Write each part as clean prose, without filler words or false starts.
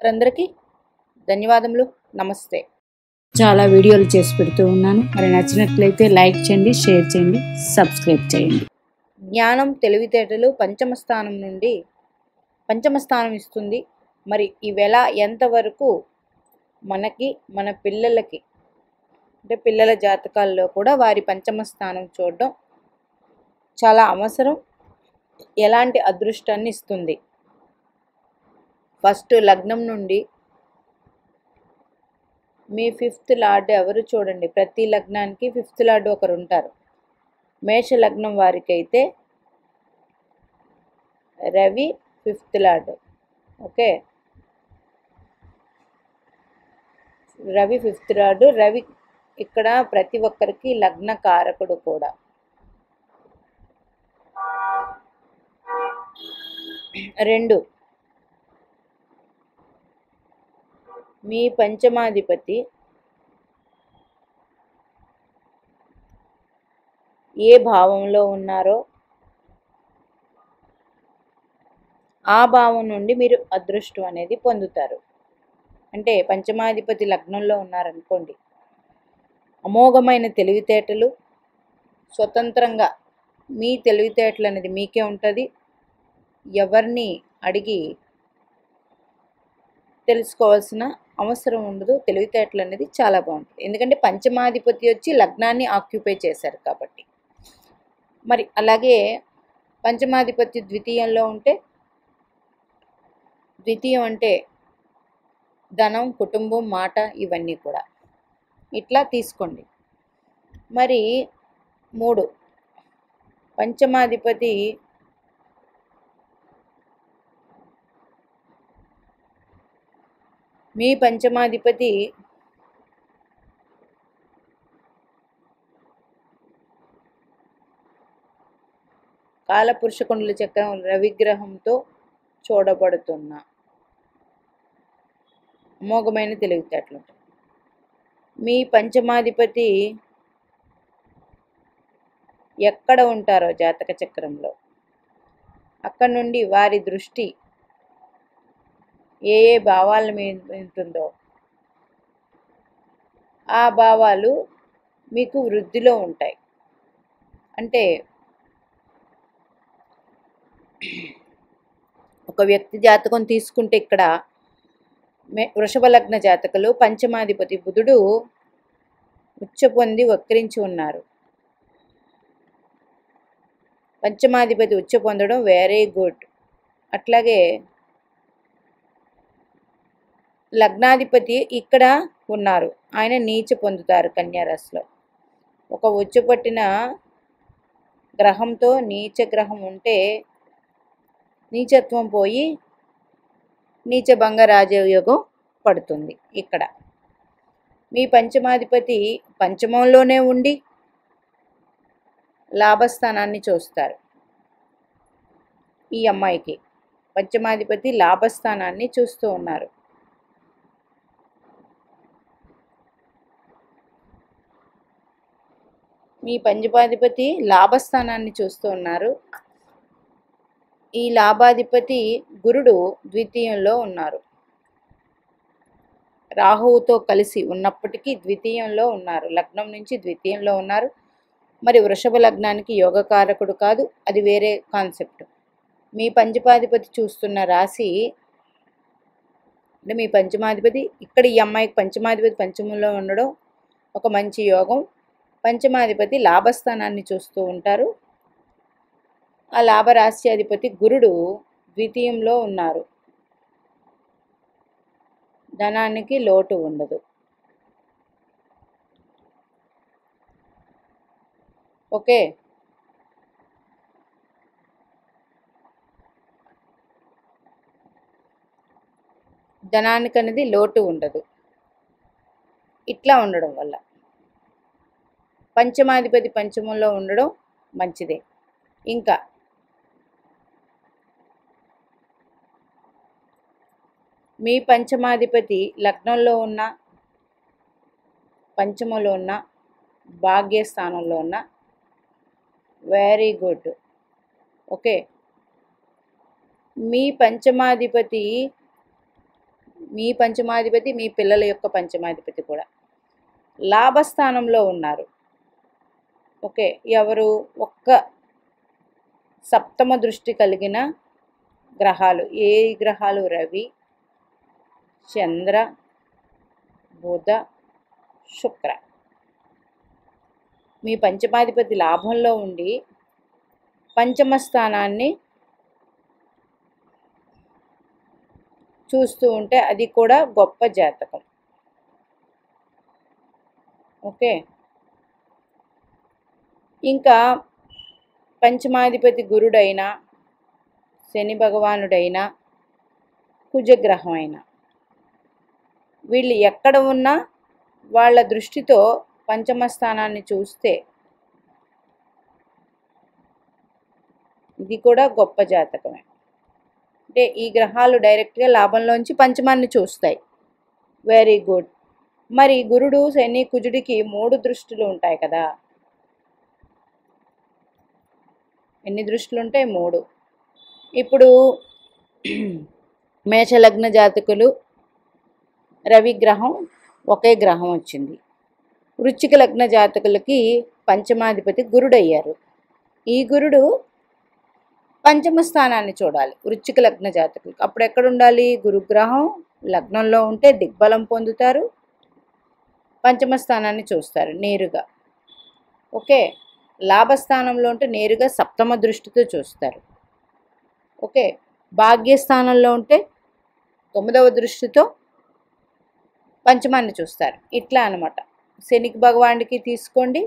అందరికీ ధన్యవాదములు. నమస్తే. చాలా వీడియోలు చేసి పెడుతూ ఉన్నాను. మరి నచ్చినట్లయితే లైక్ చేయండి, షేర్ చేయండి, సబ్స్క్రైబ్ చేయండి. జ్ఞానం, తెలివితేటలు పంచమ స్థానం నుండి పంచమ స్థానం ఇస్తుంది. మరి ఇవెలా ఎంతవరకు మనకి మన పిల్లలకి అంటే పిల్లల జాతకాల్లో కూడా వారి పంచమ స్థానం చూడడం చాలా అవసరం. ఎలాంటి అదృష్టాన్ని ఇస్తుంది. ఫస్ట్ లగ్నం నుండి మీ 5th లార్డ్ ఎవరు చూడండి. ప్రతి లగ్నానికి 5th లార్డ్ ఒకరు ఉంటారు. మేష లగ్నం వారికి అయితే Ravi 5th lord. Okay, Ravi 5th lord. Ravi ఇక్కడ ప్రతి ఒక్కరికి లగ్న కారకుడు కూడా. రెండు, మీ పంచమాధిపతి ఏ భావంలో ఉన్నారో ఆ భావం నుండి మీరు అదృష్టం అనేది పొందుతారు. అంటే పంచమాధిపతి లగ్నంలో ఉన్నారనుకోండి, అమోఘమైన తెలివితేటలు, స్వతంత్రంగా మీ తెలివితేటలు అనేది మీకే ఉంటుంది. ఎవరిని అడిగి తెలుసుకోవాల్సిన అవసరం ఉండదు. తెలివితేటలు అనేది చాలా బాగుంటుంది. ఎందుకంటే పంచమాధిపతి వచ్చి లగ్నాన్ని ఆక్యుపై చేశారు కాబట్టి. మరి అలాగే పంచమాధిపతి ద్వితీయంలో ఉంటే, ద్వితీయం అంటే ధనం, కుటుంబం, మాట ఇవన్నీ కూడా ఇట్లా తీసుకోండి. మరి 3, పంచమాధిపతి మీ పంచమాధిపతి కాలపురుషకుండల చక్రం రవిగ్రహంతో చూడబడుతున్న అమోఘమైన తెలివితేటలు. మీ పంచమాధిపతి ఎక్కడ ఉంటారో జాతక చక్రంలో అక్కడ నుండి వారి దృష్టి ఏ ఏ భావాల మీద ఉంటుందో ఆ భావాలు మీకు వృద్ధిలో ఉంటాయి. అంటే ఒక వ్యక్తి జాతకం తీసుకుంటే ఇక్కడ వృషభ లగ్న జాతకులు పంచమాధిపతి బుధుడు ఉచ్చ పొంది వక్రించి ఉన్నారు. పంచమాధిపతి ఉచ్చ పొందడం వెరీ గుడ్. అట్లాగే లగ్నాధిపతి ఇక్కడ ఉన్నారు, ఆయన నీచ పొందుతారు కన్యారాశిలో. ఒక ఉచ్చపట్టిన గ్రహంతో నీచ గ్రహం ఉంటే నీచత్వం పోయి నీచభంగ రాజయోగం పడుతుంది. ఇక్కడ మీ పంచమాధిపతి పంచమంలోనే ఉండి లాభస్థానాన్ని చూస్తారు. ఈ అమ్మాయికి పంచమాధిపతి లాభస్థానాన్ని చూస్తూ ఉన్నారు. మీ పంచమాధిపతి లాభస్థానాన్ని చూస్తూ ఉన్నారు. ఈ లాభాధిపతి గురుడు ద్వితీయంలో ఉన్నారు. రాహువుతో కలిసి ఉన్నప్పటికీ ద్వితీయంలో ఉన్నారు. లగ్నం నుంచి ద్వితీయంలో ఉన్నారు. మరి వృషభ లగ్నానికి యోగకారకుడు కాదు, అది వేరే కాన్సెప్ట్. మీ పంచమాధిపతి చూస్తున్న రాశి అంటే మీ పంచమాధిపతి ఇక్కడ ఈ అమ్మాయికి పంచమాధిపతి పంచమంలో ఉండడం ఒక మంచి యోగం. పంచమాధిపతి లాభస్థానాన్ని చూస్తూ ఉంటారు. ఆ లాభరాశ్యాధిపతి గురుడు ద్వితీయంలో ఉన్నారు. ధనానికి లోటు ఉండదు. ఓకే, ధనానికి అనేది లోటు ఉండదు. ఇట్లా ఉండడం వల్ల పంచమాధిపతి పంచమంలో ఉండడం మంచిదే. ఇంకా మీ పంచమాధిపతి లగ్నంలో ఉన్న, పంచమంలో ఉన్న, భాగ్యస్థానంలో ఉన్న వెరీ గుడ్. ఓకే, మీ పంచమాధిపతి మీ పంచమాధిపతి, మీ పిల్లల యొక్క పంచమాధిపతి కూడా లాభస్థానంలో ఉన్నారు. ఓకే, ఎవరు? ఒక్క సప్తమ దృష్టి కలిగిన గ్రహాలు. ఏ గ్రహాలు? రవి, చంద్ర, బుధ, శుక్ర. మీ పంచమాధిపతి లాభంలో ఉండి పంచమ స్థానాన్ని చూస్తూ ఉంటే అది కూడా గొప్ప జాతకం. ఓకే, ఇంకా పంచమాధిపతి గురుడైనా, శని భగవానుడైనా, కుజగ్రహం అయినా, వీళ్ళు ఎక్కడ ఉన్నా వాళ్ళ దృష్టితో పంచమ స్థానాన్ని చూస్తే ఇది కూడా గొప్ప జాతకమే. అంటే ఈ గ్రహాలు డైరెక్ట్గా లాభంలోంచి పంచమాన్ని చూస్తాయి. Very good. మరి గురుడు, శని, కుజుడికి 3 దృష్టిలు ఉంటాయి కదా. ఎన్ని దృష్టిలు ఉంటాయి? 3. ఇప్పుడు మేషలగ్న జాతకులు రవిగ్రహం ఒకే గ్రహం వచ్చింది. వృశ్చిక లగ్న జాతకులకి పంచమాధిపతి గురుడయ్యారు. ఈ గురుడు పంచమ స్థానాన్ని చూడాలి వృశ్చిక లగ్న జాతకులకు. అప్పుడు ఎక్కడ ఉండాలి? గురుగ్రహం లగ్నంలో ఉంటే దిగ్బలం పొందుతారు, పంచమ స్థానాన్ని చూస్తారు నేరుగా. ఓకే, లాభస్థానంలో ఉంటే నేరుగా సప్తమ దృష్టితో చూస్తారు. ఓకే, భాగ్యస్థానంలో ఉంటే 9వ దృష్టితో పంచమాన్ని చూస్తారు. ఇట్లా అన్నమాట. శనికి భగవానుడికి తీసుకోండి,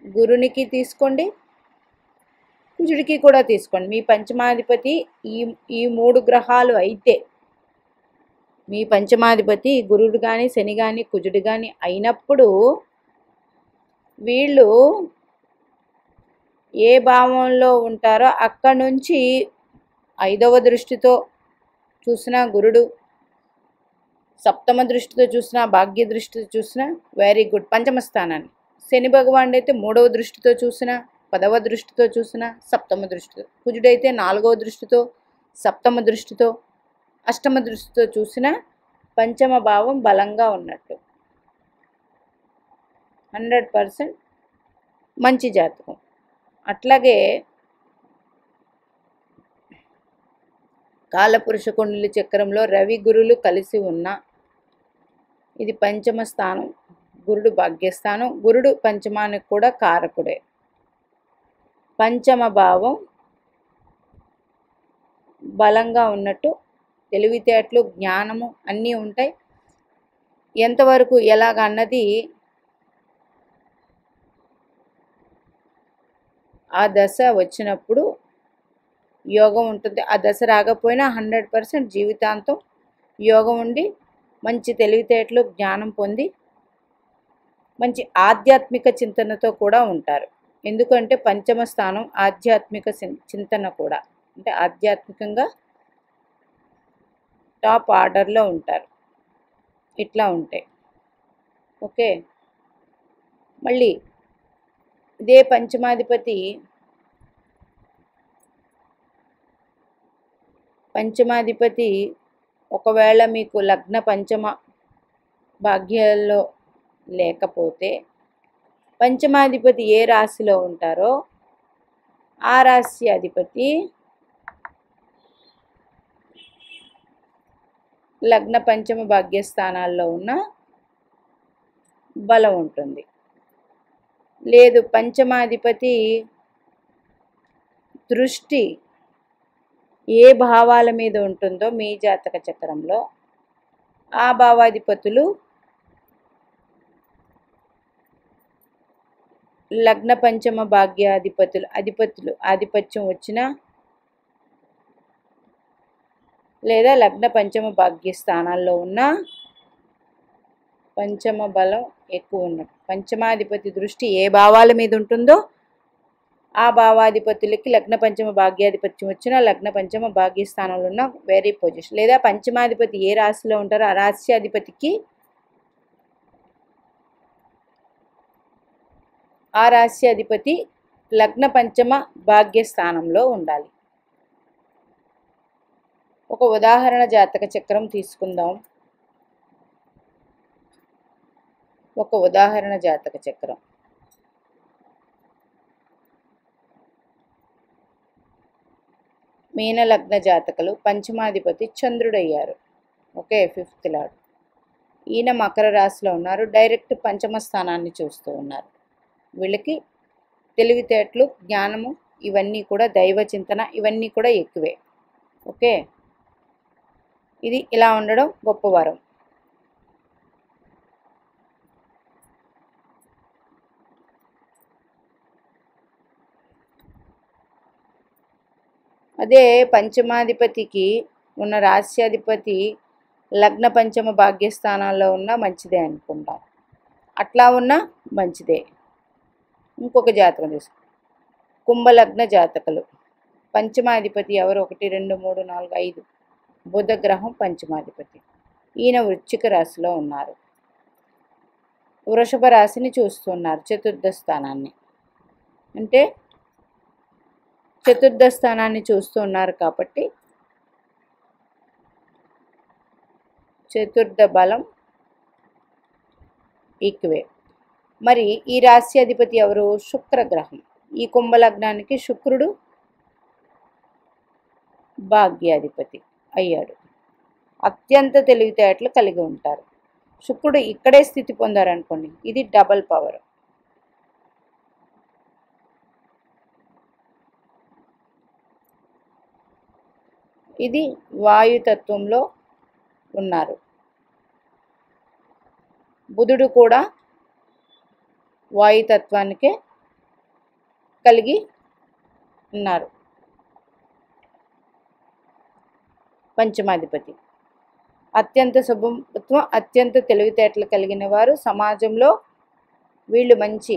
గురునికి తీసుకోండి, కుజుడికి కూడా తీసుకోండి. మీ పంచమాధిపతి ఈ 3 గ్రహాలు అయితే, మీ పంచమాధిపతి గురుడు కానీ, శని కానీ, కుజుడు కానీ అయినప్పుడు వీళ్ళు ఏ భావంలో ఉంటారో అక్కడ నుంచి 5వ దృష్టితో చూసినా గురుడు, సప్తమ దృష్టితో చూసినా, భాగ్య దృష్టితో చూసినా వెరీ గుడ్ పంచమ స్థానాన్ని. శని భగవానుడు అయితే 3వ దృష్టితో చూసినా, 10వ దృష్టితో చూసినా, సప్తమ దృష్టితో. కుజుడైతే 4వ దృష్టితో, సప్తమ దృష్టితో, అష్టమ దృష్టితో చూసినా పంచమ భావం బలంగా ఉన్నట్టు. 100% మంచి జాతకం. అట్లాగే కాలపురుష కుండలి చక్రంలో రవి గురులు కలిసి ఉన్న ఇది పంచమ స్థానం, గురుడు భాగ్యస్థానం. గురుడు పంచమానికి కూడా కారకుడే. పంచమ భావం బలంగా ఉన్నట్టు తెలివితేటలు, జ్ఞానము అన్నీ ఉంటాయి. ఎంతవరకు ఎలాగన్నది ఆ దశ వచ్చినప్పుడు యోగం ఉంటుంది. ఆ దశ రాకపోయినా 100% జీవితాంతం యోగం ఉండి మంచి తెలివితేటలు, జ్ఞానం పొంది మంచి ఆధ్యాత్మిక చింతనతో కూడా ఉంటారు. ఎందుకంటే పంచమ స్థానం ఆధ్యాత్మిక చింతన కూడా, అంటే ఆధ్యాత్మికంగా టాప్ ఆర్డర్లో ఉంటారు. ఇట్లా ఉంటాయి. ఓకే, మళ్ళీ ఇదే పంచమాధిపతి ఒకవేళ మీకు లగ్న పంచమ భాగ్యాల్లో లేకపోతే పంచమాధిపతి ఏ రాశిలో ఉంటారో ఆ రాశి అధిపతి లగ్న పంచమ భాగ్యస్థానాల్లో ఉన్న బలం ఉంటుంది. లేదు పంచమాధిపతి దృష్టి ఏ భావాల మీద ఉంటుందో మీ జాతక చక్రంలో ఆ భావాధిపతులు లగ్న పంచమ భాగ్యాధిపతులు ఆధిపత్యం వచ్చినా లేదా లగ్న పంచమ భాగ్య స్థానాల్లో ఉన్న పంచమ బలం ఎక్కువ ఉన్నట్టు. పంచమాధిపతి దృష్టి ఏ భావాల మీద ఉంటుందో ఆ భావాధిపతులకి లగ్న పంచమ భాగ్యాధిపత్యం వచ్చినా లగ్న పంచమ భాగ్య స్థానంలో ఉన్న వేరే పొజిషన్. లేదా పంచమాధిపతి ఏ రాశిలో ఉంటారో ఆ రాశి అధిపతికి ఆ రాశి అధిపతి లగ్న పంచమ భాగ్య స్థానంలో ఉండాలి. ఒక ఉదాహరణ జాతక చక్రం తీసుకుందాం. ఒక ఉదాహరణ జాతక చక్రం. మీన లగ్న జాతకులు పంచమాధిపతి చంద్రుడయ్యారు. Okay, 5th lord. ఈయన మకర రాశిలో ఉన్నారు. డైరెక్ట్ పంచమ స్థానాన్ని చూస్తూ ఉన్నారు. వీళ్ళకి తెలివితేటలు, జ్ఞానము ఇవన్నీ కూడా, దైవ చింతన ఇవన్నీ కూడా ఎక్కువే. ఓకే, ఇది ఇలా ఉండడం గొప్ప వరం. అదే పంచమాధిపతికి ఉన్న రాశ్యాధిపతి లగ్న పంచమ భాగ్యస్థానాల్లో ఉన్న మంచిదే అనుకుంటాం. అట్లా ఉన్న మంచిదే. ఇంకొక జాతకం తీసుకో. కుంభలగ్న జాతకులు పంచమాధిపతి ఎవరు? 1 2 3 4 5 బుధ గ్రహం పంచమాధిపతి. ఈయన వృశ్చిక రాశిలో ఉన్నారు. వృషభ రాశిని చూస్తున్నారు, చతుర్థ స్థానాన్ని. అంటే చతుర్థ స్థానాన్ని చూస్తూ ఉన్నారు కాబట్టి చతుర్థ బలం ఈక్వే. మరి ఈ రాశి అధిపతి ఎవరు? శుక్రగ్రహం. ఈ కుంభలగ్నానికి శుక్రుడు భాగ్యాధిపతి అయ్యాడు. అత్యంత తెలివితేటలు కలిగి ఉంటారు. శుక్రుడు ఇక్కడే స్థితి పొందారనుకోండి, ఇది డబల్ పవర్. ఇది వాయుతత్వంలో ఉన్నారు. బుధుడు కూడా వాయుతత్వానికే కలిగి ఉన్నారు. పంచమాధిపతి అత్యంత శుభత్వం, అత్యంత తెలివితేటలు కలిగిన వారు. సమాజంలో వీళ్ళు మంచి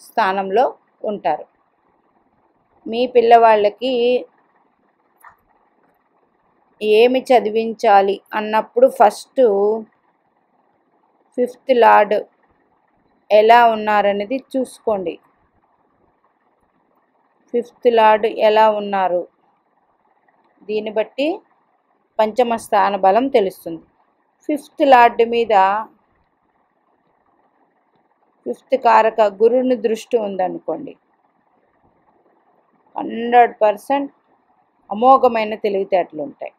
స్థానంలో ఉంటారు. మీ పిల్లవాళ్ళకి ఏమి చదివించాలి అన్నప్పుడు ఫస్ట్ 5th లార్డ్ ఎలా ఉన్నారనేది చూసుకోండి. 5th లార్డ్ ఎలా ఉన్నారు, దీన్ని బట్టి పంచమ స్థాన బలం తెలుస్తుంది. 5th లార్డ్ మీద 5th కారక గురుని దృష్టి ఉందనుకోండి, 100% అమోఘమైన తెలివితేటలు ఉంటాయి.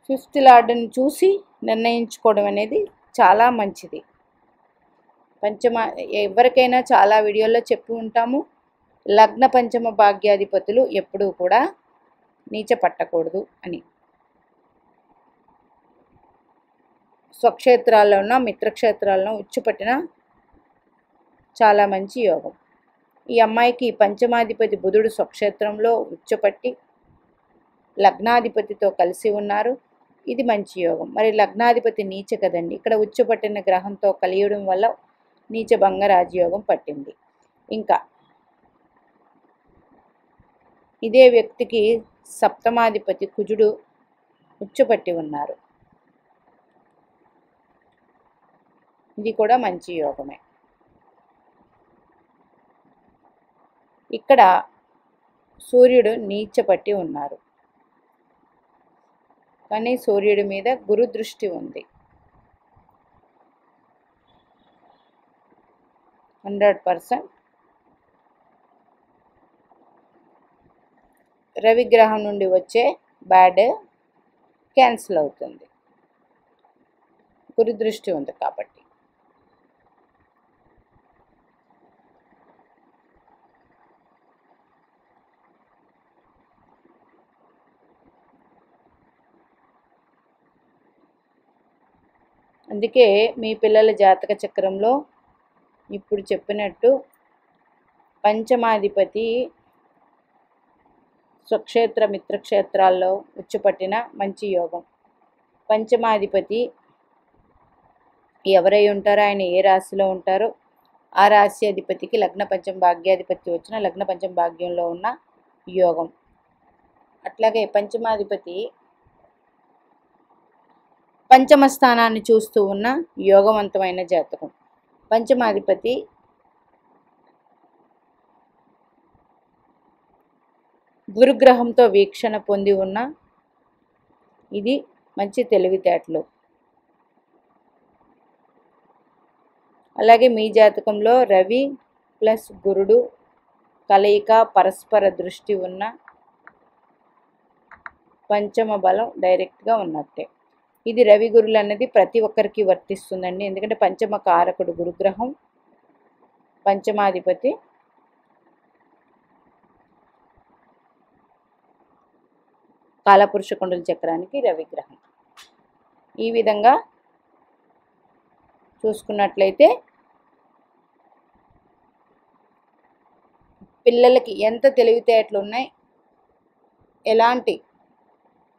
ఫిఫ్త్ లార్డ్ని చూసి నిర్ణయించుకోవడం అనేది చాలా మంచిది. ఎవరికైనా చాలా వీడియోల్లో చెప్పి ఉంటాము, లగ్న పంచమ భాగ్యాధిపతులు ఎప్పుడూ కూడా నీచ పట్టకూడదు అని. స్వక్షేత్రాల్లోనూ మిత్రక్షేత్రాలను ఉచ్చుపట్టిన చాలా మంచి యోగం. ఈ అమ్మాయికి పంచమాధిపతి బుధుడు స్వక్షేత్రంలో ఉచ్చుపట్టి లగ్నాధిపతితో కలిసి ఉన్నారు. ఇది మంచి యోగం. మరి లగ్నాధిపతి నీచ కదండి, ఇక్కడ ఉచ్చుపట్టిన గ్రహంతో కలియడం వల్ల నీచ భంగ రాజయోగం పట్టింది. ఇంకా ఇదే వ్యక్తికి సప్తమాధిపతి కుజుడు ఉచ్చుపట్టి ఉన్నారు. ఇది కూడా మంచి యోగమే. ఇక్కడ సూర్యుడు నీచపట్టి ఉన్నారు, కానీ సూర్యుడి మీద గురు దృష్టి ఉంది. 100% రవిగ్రహం నుండి వచ్చే బ్యాడ్ క్యాన్సిల్ అవుతుంది, గురు దృష్టి ఉంది కాబట్టి. అందుకే మీ పిల్లల జాతక చక్రంలో ఇప్పుడు చెప్పినట్టు పంచమాధిపతి స్వక్షేత్ర మిత్రక్షేత్రాల్లో ఉచ్చుపట్టిన మంచి యోగం. పంచమాధిపతి ఎవరై ఉంటారో, ఆయన ఏ రాశిలో ఉంటారో ఆ రాశి అధిపతికి లగ్న పంచమ భాగ్యాధిపతి వచ్చిన లగ్న పంచమ భాగ్యంలో ఉన్న యోగం. అట్లాగే పంచమాధిపతి పంచమ స్థానాన్ని చూస్తూ ఉన్న యోగవంతమైన జాతకం. పంచమాధిపతి గురుగ్రహంతో వీక్షణ పొంది ఉన్న ఇది మంచి తెలివితేటలు. అలాగే మీ జాతకంలో రవి ప్లస్ గురుడు కలయిక, పరస్పర దృష్టి ఉన్న పంచమ బలం డైరెక్ట్గా ఉన్నట్టే. ఇది రవి గురులు అన్నది ప్రతి ఒక్కరికి వర్తిస్తుందండి. ఎందుకంటే పంచమ కారకుడు గురుగ్రహం, పంచమాధిపతి. కాలపురుష కుండల చక్రానికి రవిగ్రహం. ఈ విధంగా చూసుకున్నట్లయితే పిల్లలకి ఎంత తెలివితేటలు ఉన్నాయి,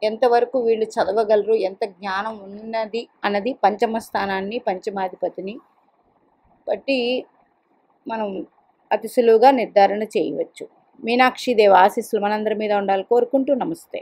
ఎంతవరకు వీళ్ళు చదవగలరు, ఎంత జ్ఞానం ఉన్నది అన్నది పంచమ స్థానాన్ని, పంచమాధిపతిని బట్టి మనం అతి సులువుగా నిర్ధారణ చేయవచ్చు. మీనాక్షి దేవి ఆశీస్సులు మనందరి మీద ఉండాలి కోరుకుంటూ నమస్తే.